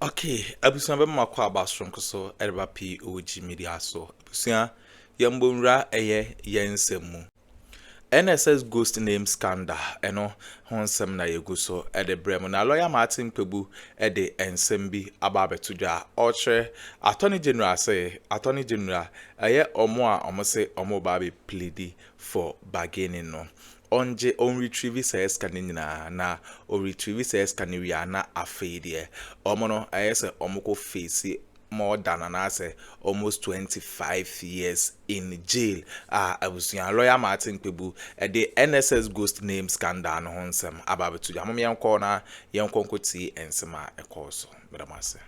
Okay, abusia be makwa abastrom so edeba POG Media so. Abusia yambonra eye yensemu. NSS ghost name scandal eno honsem na yegu so ede brem na lawyer M.Kpebu ede ensem bi ababetudwa oche attorney general say attorney general eye omo a omo say omo ba be plead for bargaining no onje on retrieve says kanina na o retrieve says kanivia na afede omo no eye say omo ko face more than almost 25 years in jail. I was young lawyer M.Kpebu the NSS ghost name scandal no honsem ababetu ya mom corner yan konkoti ensema ekoso bedamase.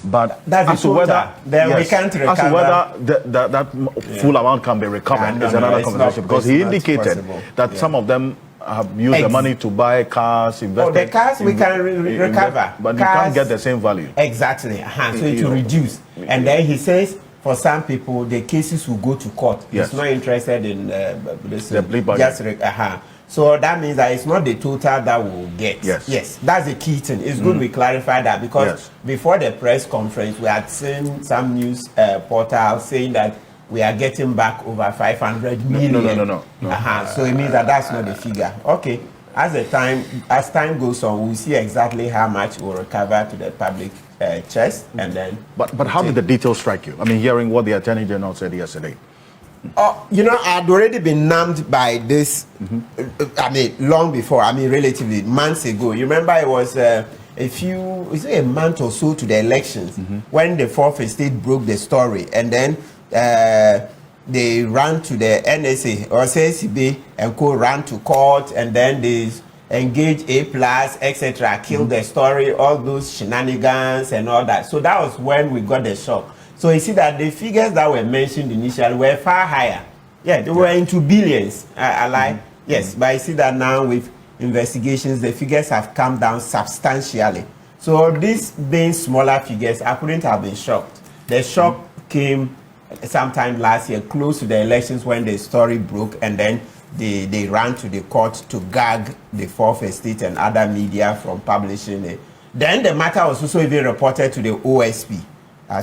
But that's as to whether we can't recover. As to whether that full amount can be recovered is another conversation, because he indicated that some of them have used the money to buy cars, invest. The cars we can recover, but cars, you can't get the same value. Exactly. So it will reduce. And then he says, for some people, the cases will go to court. Yes. He's not interested in the plea bargain. So that means that it's not the total that we'll get. Yes. That's the key thing. It's good we clarify that, because before the press conference, we had seen some news portal saying that we are getting back over 500 million. No. So it means that that's not the figure. Okay. As time goes on, we'll see exactly how much we'll recover to the public chest, and then. But how did the details strike you? I mean, hearing what the Attorney General said yesterday. I'd already been numbed by this. I mean, long before. I mean, relatively months ago. You remember it was a month or so to the elections when the Fourth Estate broke the story, and then they ran to the NSA or CCB and ran to court, and then they engaged A+, etc., killed the story, all those shenanigans and all that. So that was when we got the shock. So you see that the figures that were mentioned initially were far higher. Yeah, they were into billions. Yes, but I see that now with investigations, the figures have come down substantially. So these being smaller figures, I couldn't have been shocked. The shock came sometime last year, close to the elections, when the story broke, and then they ran to the court to gag the Fourth Estate and other media from publishing it. Then the matter was also even reported to the OSP.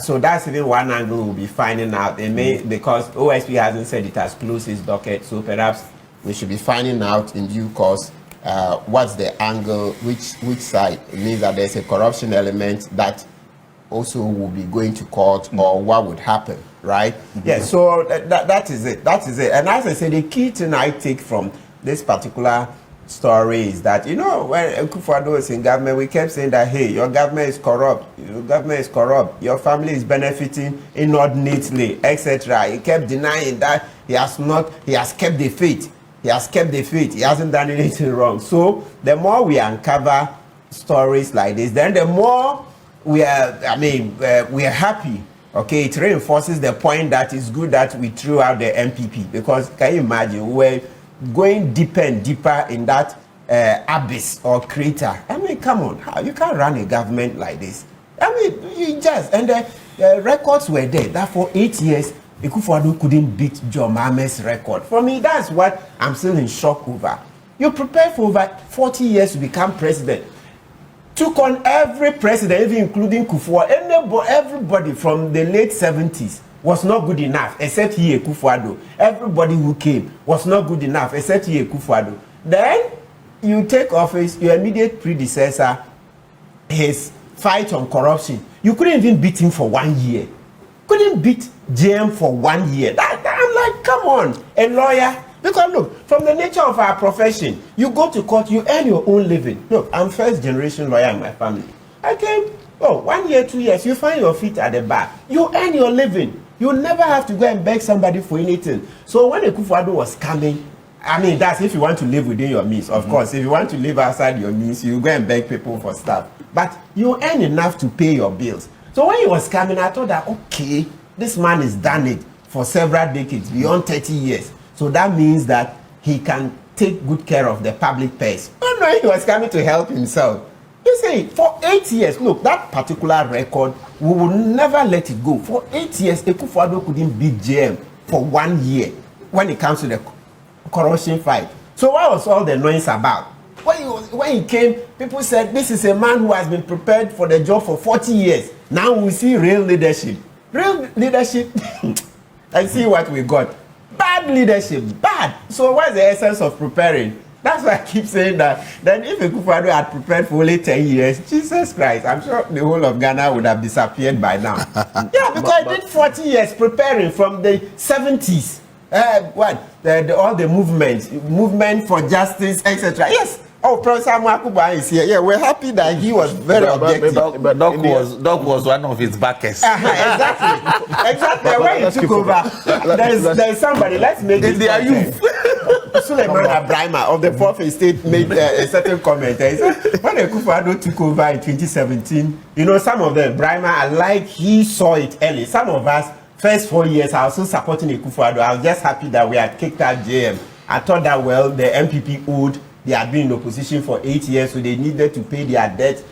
So that's even one angle we'll be finding out. It may, because OSP hasn't said it has closed its docket, so perhaps we should be finding out in due course what's the angle, which side. It means that there's a corruption element that also will be going to court, or what would happen, right? Yeah, so that is it. That is it. And as I said, the key thing I take from this particular story is that, when Akuffo was in government, we kept saying that, hey, your government is corrupt, your family is benefiting inordinately, etc. He kept denying that he has kept the faith. He hasn't done anything wrong. So the more we uncover stories like this, then the more we are happy. Okay, it reinforces the point that it's good that we threw out the MPP, because can you imagine, we're going deeper and deeper in that abyss or crater. I mean, come on, how you can't run a government like this? I mean, you just, and the records were there that for 8 years Akuffo couldn't beat John Mahama's record. For me, that's what I'm still in shock over. You prepare for over 40 years to become president. Took on every president, even including Akuffo. Everybody from the late 70s was not good enough, except he, Akuffo. Everybody who came was not good enough, except he, Akuffo. Then you take office, your immediate predecessor, his fight on corruption. You couldn't even beat him for 1 year. Couldn't beat JM for 1 year. I'm like, come on, a lawyer. Because look, from the nature of our profession, you go to court, you earn your own living. Look, I'm first generation lawyer in my family. I came, 1 year, 2 years, you find your feet at the bar. You earn your living. You never have to go and beg somebody for anything. So when Akuffo was coming, I mean, that's if you want to live within your means. Of course, if you want to live outside your means, you go and beg people for stuff. But you earn enough to pay your bills. So when he was coming, I thought that, okay, this man has done it for several decades, beyond 30 years. So that means that he can take good care of the public purse. No, he was coming to help himself. You see, for 8 years, look, that particular record, we will never let it go. For 8 years, Akuffo couldn't beat JM for 1 year when it comes to the corruption fight. So what was all the noise about? When he came, people said, this is a man who has been prepared for the job for 40 years. Now we see real leadership. Real leadership, I see what we got. Bad leadership, bad. So what's the essence of preparing? That's why I keep saying that. Then if Akuffo had prepared for only 10 years, Jesus Christ, I'm sure the whole of Ghana would have disappeared by now. Yeah, because I did 40 years preparing from the 70s. All the movement for justice, etc. Yes. Oh, Professor Makuba is here. Yeah, we're happy that he was very objective. But Doc was one of his backers. Exactly. When he took over, there's somebody. Let's make it. They are you. Suleiman Abrahima of the Fourth Estate made a certain comment. He said, when Akuffo took over in 2017, you know, some of them, Brahima, like he saw it early. Some of us, first 4 years, I was still supporting Akuffo. I was just happy that we had kicked out JM. I thought that, well, the MPP owed. They had been in opposition for 8 years, so they needed to pay their debt.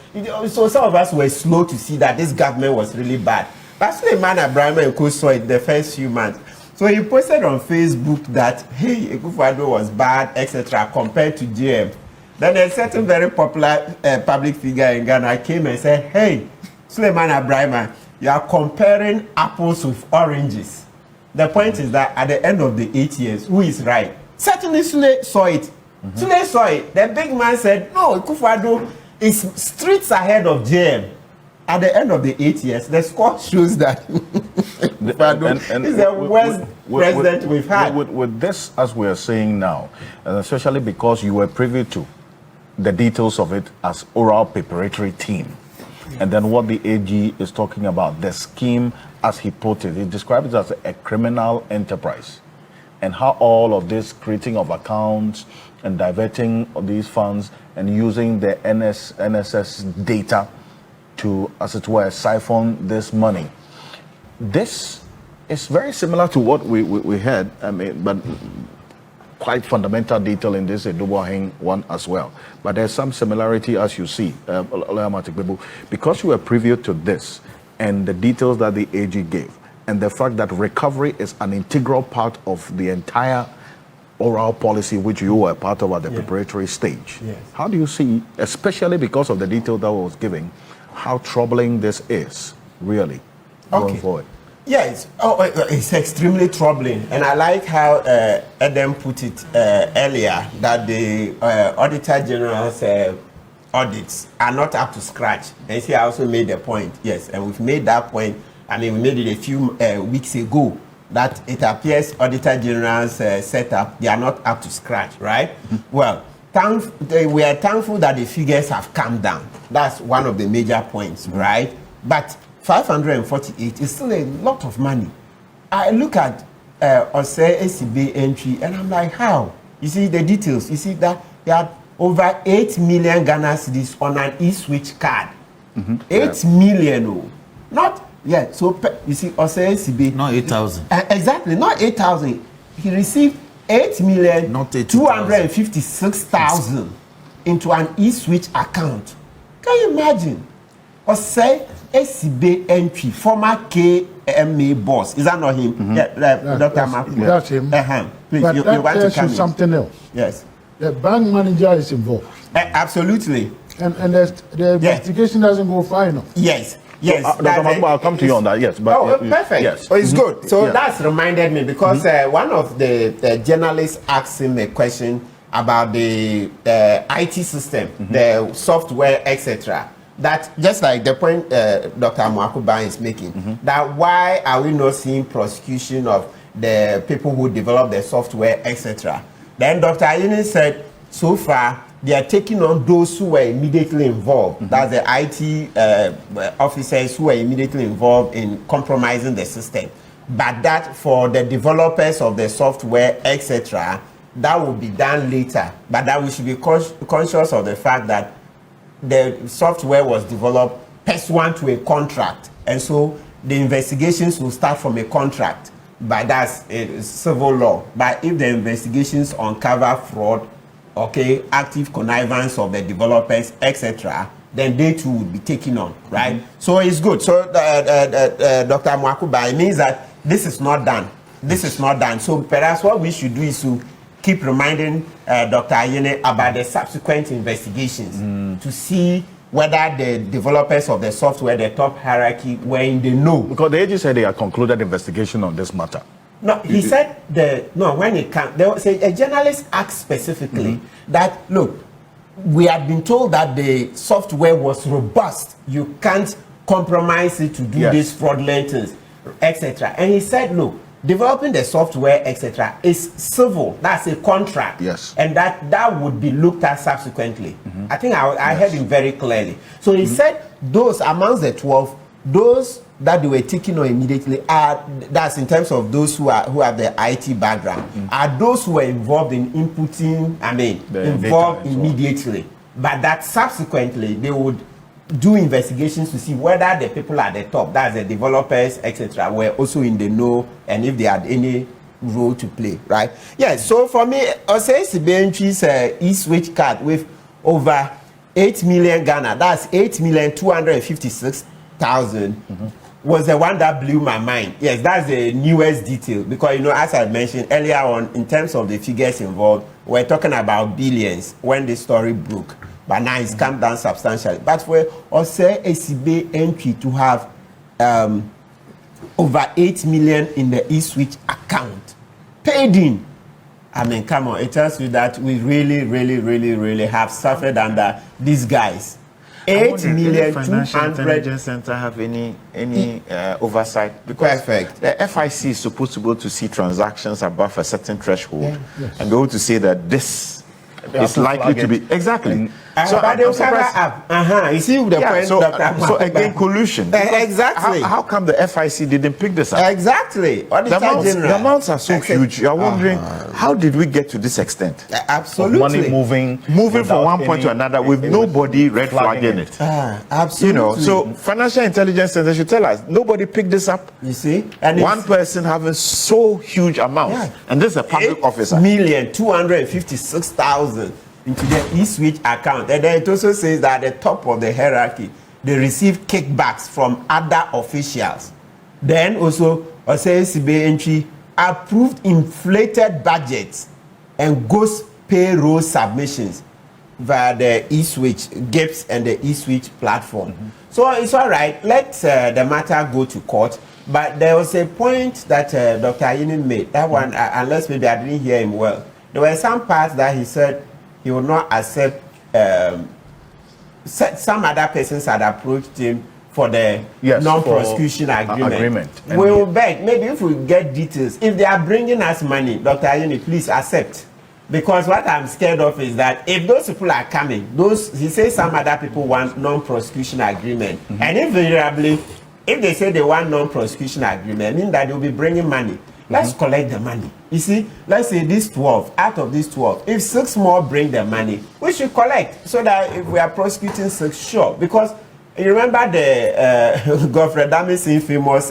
So some of us were slow to see that this government was really bad. But Suleiman Abrahima and Co saw it the first few months. So he posted on Facebook that, hey, Akuffo was bad, etc., compared to JM. Then a certain very popular public figure in Ghana came and said, hey, Suleiman Abrahima, you are comparing apples with oranges. The point is that at the end of the 8 years, who is right? Certainly Sule saw it. Sule saw it. The big man said, no, Akuffo is streets ahead of JM. At the end of the 8 years, the score shows that Akuffo is the worst president we've had. With this, as we are saying now, and especially because you were privy to the details of it as oral preparatory team, and then what the AG is talking about, the scheme, as he put it, he described it as a criminal enterprise, and how all of this creating of accounts and diverting of these funds and using the NSS data to, as it were, siphon this money. This is very similar to what we had, I mean, but quite fundamental detail in this Adoboaheng one as well. But there's some similarity, as you see, M.Kpebu, because you were privy to this and the details that the AG gave, and the fact that recovery is an integral part of the entire oral policy which you were part of at the preparatory stage. Yes. How do you see, especially because of the detail that was given, how troubling this is, really, going forward? Yes, it's extremely troubling. And I like how Adam put it earlier, that the Auditor General's audits are not up to scratch. And he also made the point, yes, and we've made that point. I mean, we made it a few weeks ago, that it appears Auditor General's setup, they are not up to scratch, right? Well, we are thankful that the figures have come down. That's one of the major points, right? But 548 is still a lot of money. I look at Ose SCB entry and I'm like, how? You see the details. You see that they had over 8 million Ghana cedis on an e-switch card. 8 million, oh. Not. Yeah, so you see, OCACB. Not 8,000. Exactly, not 8,000. He received 8,256,000 into an e-switch account. Can you imagine? OCACB entry, former KMA boss. Is that not him? Dr. Mark. That's him. Please, but you that want to tells come you something else. Yes. The bank manager is involved. Absolutely. And the investigation doesn't go far enough. Yes. Yes, so, Dr. Makuba, I'll come to you on that. Yes, but perfect. Yes, it's good. So that's reminded me because one of the journalists asked him a question about the IT system, the software, etc. That just like the point Dr. Makuba is making, that why are we not seeing prosecution of the people who develop the software, etc. Then Dr. Ayini said, so far, they are taking on those who were immediately involved. That's the IT officers who were immediately involved in compromising the system. But that for the developers of the software, etc., that will be done later. But that we should be conscious of the fact that the software was developed pursuant to a contract. And so the investigations will start from a contract. But that's civil law. But if the investigations uncover fraud, active connivance of the developers, etc., then they too will be taken on, right? So it's good. So, Dr. Makuba, it means that this is not done. This is not done. So perhaps what we should do is to keep reminding Dr. Ayine about the subsequent investigations to see whether the developers of the software, the top hierarchy, were in the know. Because the AG said they had concluded investigation on this matter. No, he said when it comes, there was a journalist asked specifically that, look, we had been told that the software was robust. You can't compromise it to do this fraudulent things, etc. And he said, look, developing the software, etc., is civil. That's a contract. Yes. And that would be looked at subsequently. I think I heard him very clearly. So he said those amongst the 12, those that they were taking on immediately that's in terms of those who have the IT background, are those who were involved in inputting, involved immediately. But that subsequently they would do investigations to see whether the people at the top, that's the developers, etc., were also in the know and if they had any role to play, right? Yeah, so for me, Osei-Sibenchi's e-switch card with over 8 million Ghana, that's 8,256,000, was the one that blew my mind. Yes, that's the newest detail because, as I mentioned earlier on, in terms of the figures involved, we're talking about billions when the story broke. But now it's come down substantially. But for Osei-Sibenchi to have over 8 million in the e-switch account paid in, come on, it tells you that we really, really, really, really have suffered under these guys. 8 million Financial 200. Intelligence Center have any oversight? Because Perfect. the FIC is supposed to be able to see transactions above a certain threshold and be able to say that this is likely to be exactly. So but they'll cover up. You see the point, Dr. So again, collusion. Exactly. How come the FIC didn't pick this up? Exactly. The amounts are so huge. You are wondering, how did we get to this extent? Absolutely. Money moving From one point to another with nobody red flagging it. Absolutely. So Financial Intelligence Center should tell us, nobody picked this up. You see? And one person having so huge amounts. And this is a public officer. 8,256,000 into the e-switch account. And then it also says that at the top of the hierarchy, they receive kickbacks from other officials. Then also, Osei-Sibenchi approved inflated budgets and ghost payroll submissions via the e-switch, GIPS and the e-switch platform. So it's all right. Let the matter go to court. But there was a point that Dr. Ayine made. That one, unless maybe I didn't hear him well. There were some parts that he said he would not accept. Some other persons had approached him for the non-prosecution agreement. We will beg, maybe if we get details, if they are bringing us money, Dr. Ayine, please accept. Because what I'm scared of is that if those people are coming, he says some other people want non-prosecution agreement. And invariably, if they say they want non-prosecution agreement, mean that they'll be bringing money. Let's collect the money. You see, let's say these 12, out of these 12, if 6 more bring the money, we should collect so that if we are prosecuting 6, sure. Because you remember the Godfrey Damis infamous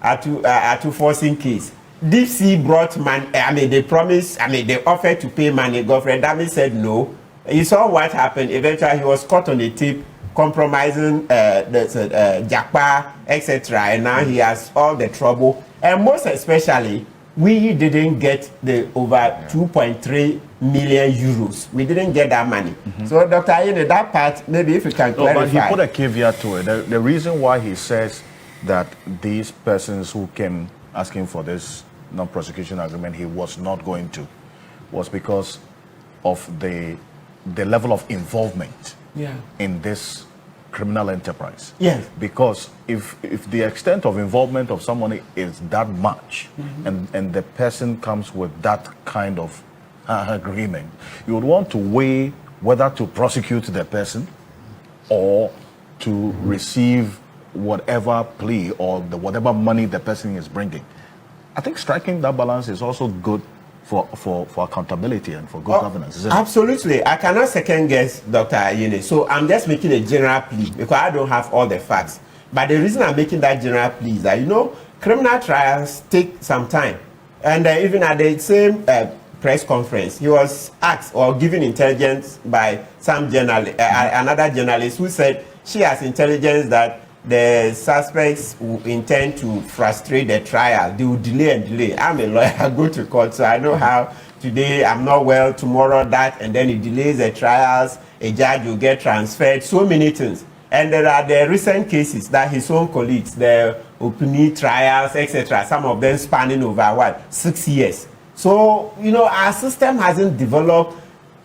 Akuffo case. Deep Sea brought money, they promised, they offered to pay money. Godfrey Damis said no. You saw what happened. Eventually, he was caught on the tape, compromising the Jakpa, etc. And now he has all the trouble. And most especially, we didn't get the over 2.3 million euros. We didn't get that money. So, Dr. Ayine, that part, maybe if you can clarify. But he put a caveat to it. The reason why he says that these persons who came asking for this non-prosecution agreement, he was not going to, was because of the level of involvement in this criminal enterprise. Yes. Because if the extent of involvement of someone is that much, and the person comes with that kind of agreement, you would want to weigh whether to prosecute the person or to receive whatever plea or whatever money the person is bringing. I think striking that balance is also good for accountability and for good governance, isn't it? Absolutely. I cannot second guess Dr. Ayine. So I'm just making a general plea because I don't have all the facts. But the reason I'm making that general plea is that, criminal trials take some time. And even at the same press conference, he was asked or given intelligence by some journalist, another journalist who said she has intelligence that the suspects who intend to frustrate the trial. They will delay and delay. I'm a lawyer, I go to court, so I know how today I'm not well, tomorrow that, and then it delays the trials, a judge will get transferred, so many things. And there are the recent cases that his own colleagues, the opening trials, etc., some of them spanning over 6 years. So, you know, our system hasn't developed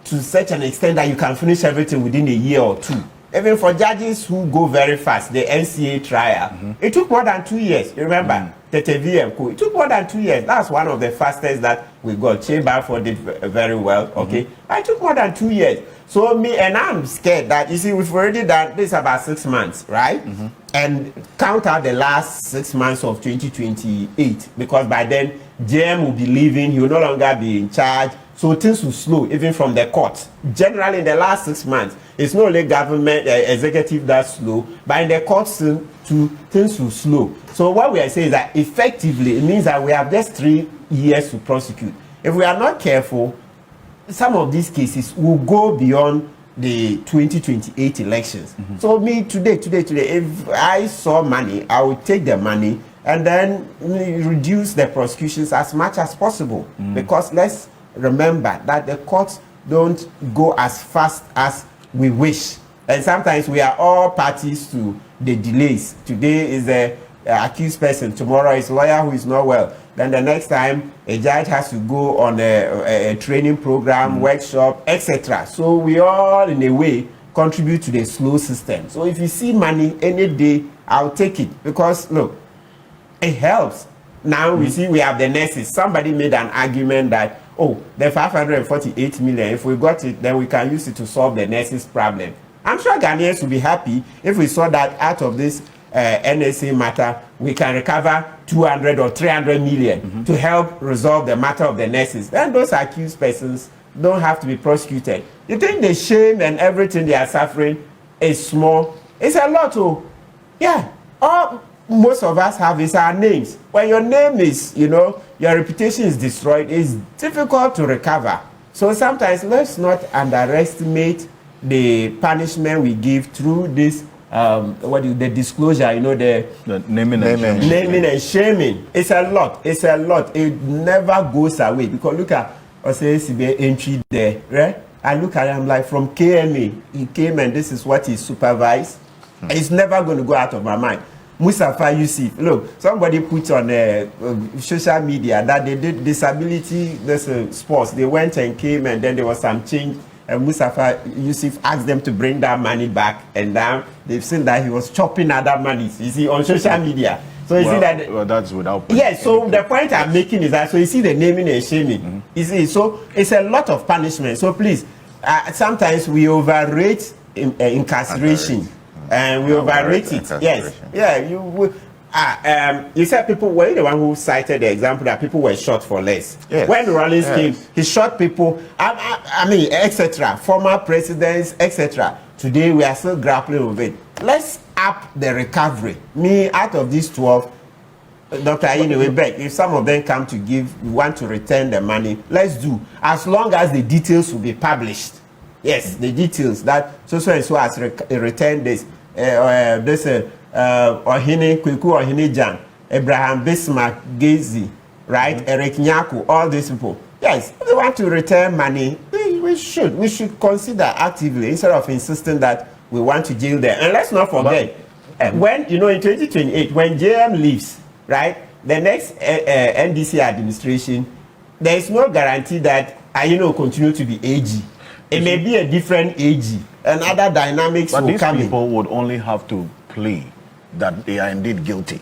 to such an extent that you can finish everything within a year or two. Even for judges who go very fast, the NCA trial, it took more than 2 years. You remember, 25years, it took more than 2 years. That's one of the fastest that we got. Chamber did very well, okay? It took more than 2 years. So I'm scared that, you see, we've already done this about 6 months, right? And count out the last 6 months of 2028, because by then, JM will be leaving, he will no longer be in charge. So things will slow, even from the court. Generally, in the last 6 months, it's not only government executive that's slow, but in the courts too, things will slow. So what we are saying is that effectively, it means that we have just 3 years to prosecute. If we are not careful, some of these cases will go beyond the 2028 elections. So me today, if I saw money, I would take the money and then reduce the prosecutions as much as possible. Because let's remember that the courts don't go as fast as we wish, and sometimes we are all parties to the delays. Today is the accused person, tomorrow is lawyer who is not well, then the next time a judge has to go on a training program, workshop, etc. So we all in a way contribute to the slow system. So if you see money any day, I'll take it, because look, it helps. Now we see we have the nurses. Somebody made an argument that, oh, the 548 million, if we got it, then we can use it to solve the nurses' problem. I'm sure Ghanaians will be happy if we saw that out of this NSA matter, we can recover 200 or 300 million to help resolve the matter of the nurses. Then those accused persons don't have to be prosecuted. You think the shame and everything they are suffering is small? It's a lot, oh. Yeah. All most of us have is our names. When your name is, you know, your reputation is destroyed, it's difficult to recover. So sometimes let's not underestimate the punishment we give through this the disclosure, you know, the naming and shaming. It's a lot. It never goes away, because look at OCACB entry there, right? I look at it, I'm like, from KMA, he came and this is what he supervised. It's never going to go out of my mind. Mustafa Yusuf, look, somebody put on social media that they did disability sports. They went and came, and then there was some change, and Mustafa Yusuf asked them to bring that money back, and now they've seen that he was chopping other monies, you see, on social media. So you see that. Well, that's without. Yes. So the point I'm making is that, so you see the naming and shaming. You see, so it's a lot of punishment. So please, sometimes we overrate incarceration. And we overrate it. Yes. Yeah. You said people were the one who cited the example that people were shot for less. Yes. When Rollins came, he shot people. I mean, etc. Former presidents, etc. Today we are still grappling with it. Let's up the recovery. Me, out of these 12, Dr. Ayine, beg, if some of them come to give, we want to return the money, let's do. As long as the details will be published. Yes, the details that so and so has returned this. Ohine Kweku Ohine Jan, Abraham Bismarck, Gezi, right? Eric Nyaku, all these people. Yes, if they want to return money, we should consider actively, instead of insisting that we want to jail them. And let's not forget, when, you know, in 2028, when JM leaves, right, the next NDC administration, there is no guarantee that Ayine will continue to be AG. It may be a different AG, and other dynamics will come in. But these people would only have to plead that they are indeed guilty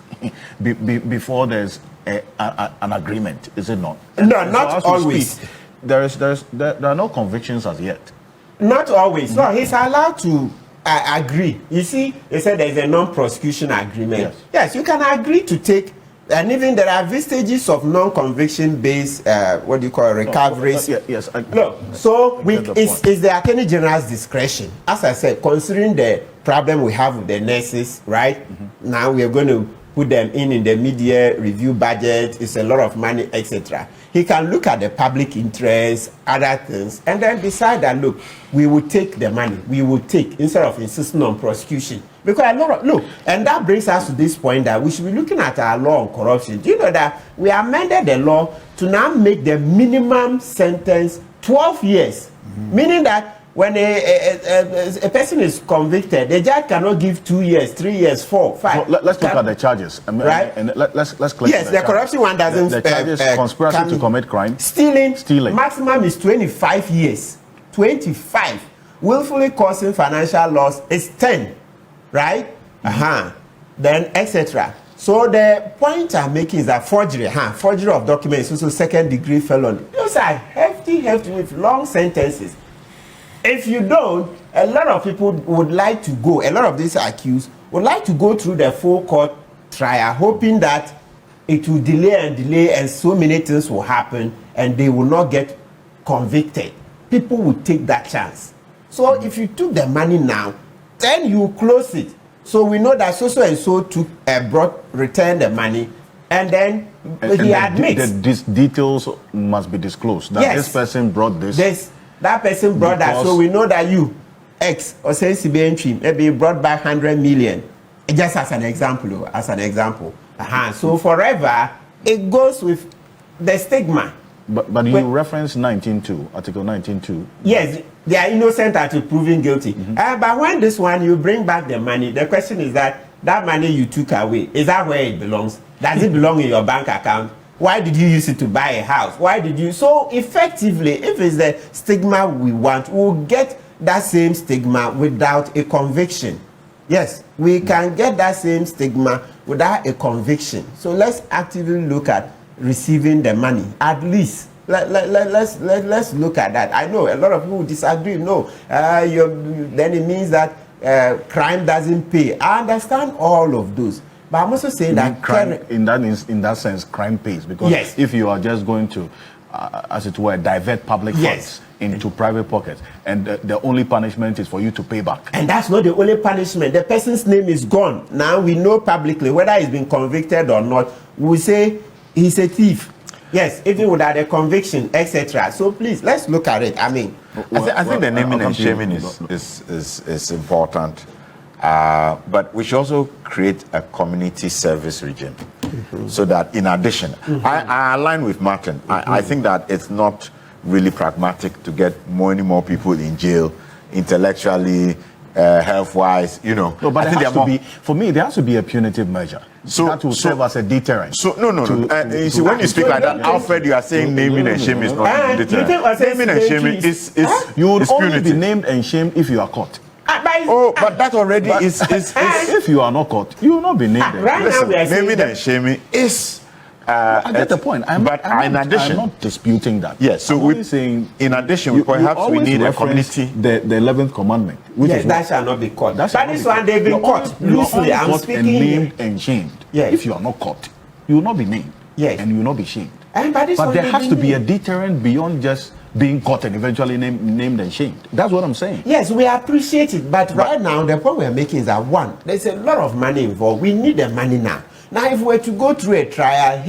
before there's an agreement, is it not? No, not always. There are no convictions as yet. Not always. No, he's allowed to agree. You see, they said there's a non-prosecution agreement. Yes, you can agree to take. And even there are vestiges of non-conviction based, recoveries. Yes. Look, so it's the Attorney General's discretion. As I said, considering the problem we have with the nurses, right? Now we are going to put them in the media review budget. It's a lot of money, etc. He can look at the public interest, other things, and then decide that, look, we will take the money. We will take, instead of insisting on prosecution, Because a lot of, look, and that brings us to this point that we should be looking at our law on corruption. Do you know that we amended the law to now make the minimum sentence 12 years? Meaning that when a person is convicted, the judge cannot give 2 years, 3 years, 4, 5. So let's look at the charges. Right? And let's clear yes, the corruption one doesn't. The charges: conspiracy to commit crime, stealing. Maximum is 25 years. 25. Willfully causing financial loss is 10. Right? Then etc. So the point I'm making is that forgery of documents, also second-degree felony. Those are hefty with long sentences. If you don't, a lot of people would like to go. A lot of these accused would like to go through the full court trial, hoping that it will delay and so many things will happen and they will not get convicted. People will take that chance. So if you took the money now, then you close it. So we know that so and so took returned the money, and then he admits. These details must be disclosed. That this person brought this. That person brought that. So we know that you, X, or say CBN, maybe brought back 100 million. Just as an example. So forever, it goes with the stigma. But you reference 19.2, Article 19.2. Yes, they are innocent until proven guilty. But when this one, you bring back the money, the question is that money you took away, is that where it belongs? Does it belong in your bank account? Why did you use it to buy a house? Why did you? So effectively, if it's the stigma we want, we'll get that same stigma without a conviction. Yes, we can get that same stigma without a conviction. So let's actively look at receiving the money. At least let's look at that. I know a lot of people disagree. No, then it means that crime doesn't pay. I understand all of those, but I'm also saying that crime, in that sense, crime pays, because if you are just going to, as it were, divert public funds into private pockets, and the only punishment is for you to pay back. And that's not the only punishment. The person's name is gone. Now we know publicly whether he's been convicted or not. We say he's a thief. Yes, even without a conviction, etc. So please, let's look at it. I mean, I think the naming and shaming is important. But we should also create a community service regime, so that in addition, I align with Martin. I think that it's not really pragmatic to get many more people in jail intellectually, health-wise, No, but I think for me, there has to be a punitive measure. So that will serve as a deterrent. So no. You see, when you speak like that, Alfred, you are saying naming and shaming is not a deterrent. Naming and shaming is you would only be named and shamed if you are caught. But that already is if you are not caught, you will not be named. Listen, naming and shaming is. I get the point. In addition, I'm not disputing that. Yes, so we're saying, in addition, perhaps we need a community. The 11th commandment, which is that shall not be caught. But this one, they've been caught loosely. I'm speaking and named and shamed. If you are not caught, you will not be named. And you will not be shamed. But there has to be a deterrent beyond just being caught and eventually named and shamed. That's what I'm saying. Yes, we appreciate it. But right now, the point we're making is that, one, there's a lot of money involved. We need the money now. Now, if we were to go through a trial,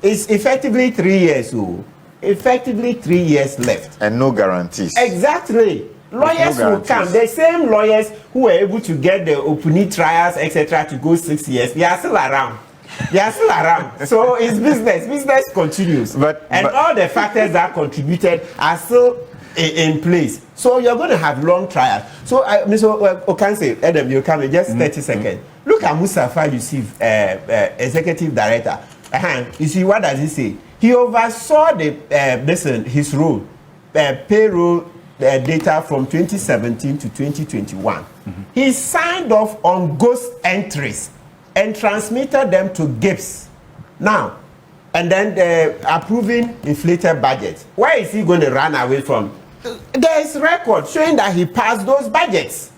it's effectively 3 years. Effectively 3 years left. And no guarantees. Exactly. Lawyers will come. The same lawyers who were able to get the Opuni trials, etc., to go 6 years, they are still around. So it's business. Business continues. But all the factors that contributed are still in place. So you're going to have long trials. So, Mr. Okanse, Adam, you come in just 30 seconds. Look at Mustafa Yusuf, executive director. You see, what does he say? He oversaw his role, payroll data from 2017 to 2021. He signed off on ghost entries and transmitted them to GIPS. Now, and then approving inflated budgets. Where is he going to run away from? There is record showing that he passed those budgets.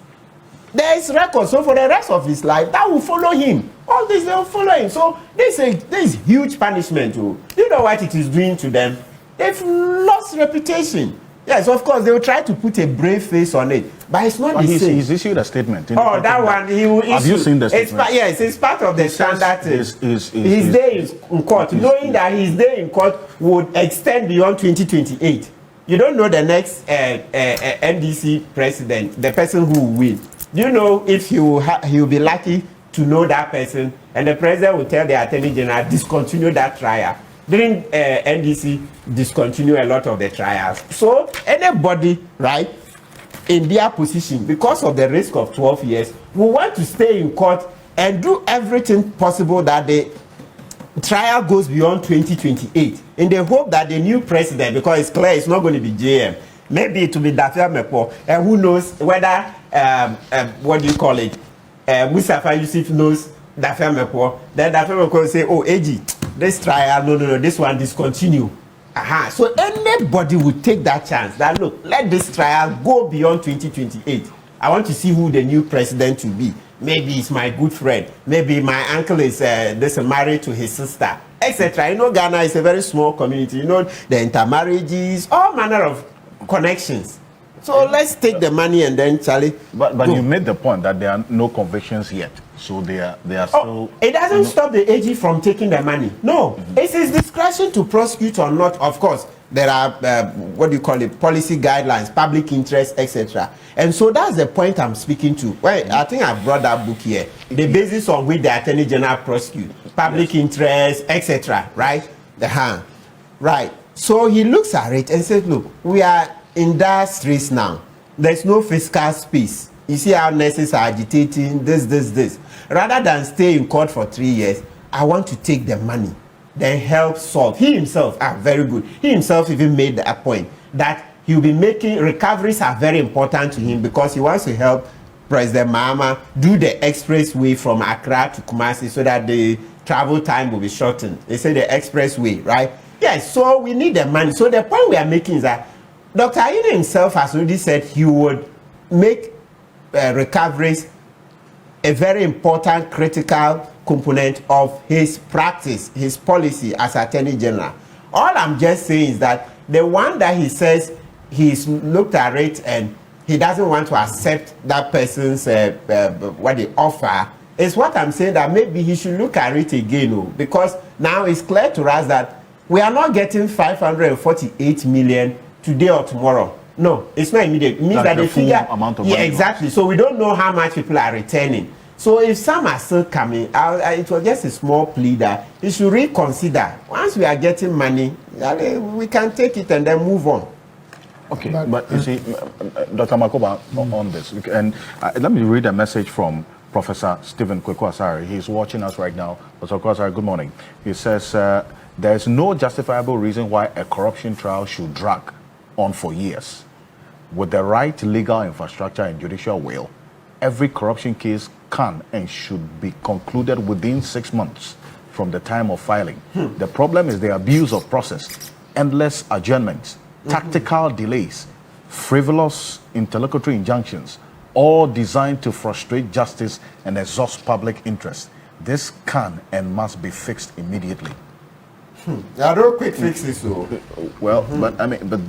There is record, so for the rest of his life, that will follow him. All this, they will follow him. So this is huge punishment. You know what it is doing to them? They've lost reputation. Yes, of course, they will try to put a brave face on it, but it's not the same. He's issued a statement. Oh, that one, he will issue. Have you seen the statement? Yes, it's part of the standard. His day in court, knowing that his day in court would extend beyond 2028. You don't know the next NDC president, the person who will win. you know if he will be lucky to know that person, and the president will tell the attorney general discontinue that trial. During NDC, discontinue a lot of the trials. So anybody, right, in their position, because of the risk of 12 years, will want to stay in court and do everything possible that the trial goes beyond 2028, in the hope that the new president, because it's clear it's not going to be JM, maybe it will be Dafia Mepo, and who knows whether what do you call it, Mustafa Yusuf knows Dafia Mepo, then Dafia Mepo will say, oh AG, this trial, no, this one discontinue. So anybody would take that chance that, look, let this trial go beyond 2028. I want to see who the new president will be. Maybe it's my good friend. Maybe my uncle is married to his sister, etc. You know, Ghana is a very small community. You know, the intermarriages, all manner of connections. So let's take the money and then, Charlie. But you made the point that there are no convictions yet. So they are still... It doesn't stop the AG from taking the money. No. It's his discretion to prosecute or not. Of course, there are, what do you call it, policy guidelines, public interest, etc. And so that's the point I'm speaking to. Well, I think I brought that book here. The basis on which the Attorney General prosecute, public interest, etc. Right? Right. So he looks at it and says, look, we are in dire straits now. There's no fiscal space. You see how nurses are agitating, this. Rather than stay in court for 3 years, I want to take the money, then help solve. He himself, very good. He himself even made a point that he'll be making, recoveries are very important to him because he wants to help President Mahama do the expressway from Accra to Kumasi so that the travel time will be shortened. They say the expressway, right? Yes, so we need the money. So the point we are making is that Dr. Aina himself has already said he would make recoveries a very important, critical component of his practice, his policy as Attorney General. All I'm just saying is that the one that he says he's looked at it and he doesn't want to accept that person's what they offer is what I'm saying, that maybe he should look at it again, because now it's clear to us that we are not getting 548 million today or tomorrow. No, it's not immediate. It means like that the figure amount of money. Exactly. So we don't know how much people are returning. So if some are still coming, it was just a small plea that you should reconsider. Once we are getting money, we can take it and then move on. Okay, but you see, Dr. Makoba, on this, and let me read a message from Professor Stephen Kweku-Asare. He's watching us right now. Professor Kweku-Asare, good morning. He says, there is no justifiable reason why a corruption trial should drag on for years. With the right legal infrastructure and judicial will, every corruption case can and should be concluded within 6 months from the time of filing. The problem is the abuse of process, endless adjournments, tactical delays, frivolous interlocutory injunctions, all designed to frustrate justice and exhaust public interest. This can and must be fixed immediately. There are no quick fixes. Well, but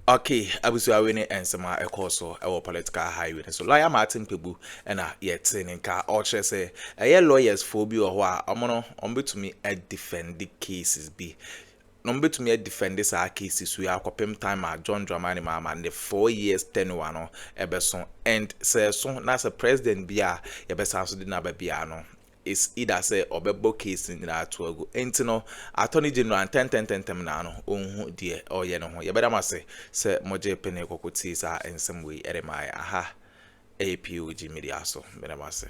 okay, I was winning and some also our political highway. So lawyer M.Kpebu and yet in car or say a lawyers phobia or what to me defend the cases be. Number to me defend this cases we are copim time John Dramani Mama and the 4 years tenure no ebeson and say so na a president bia yebesa so na babiano. Is either say obebo case in that to go entino attorney general and 10 na no ohun de oye no ho ye beda ma say moje pene kokoti sa ensem we eremai aha POG Media so beda ma say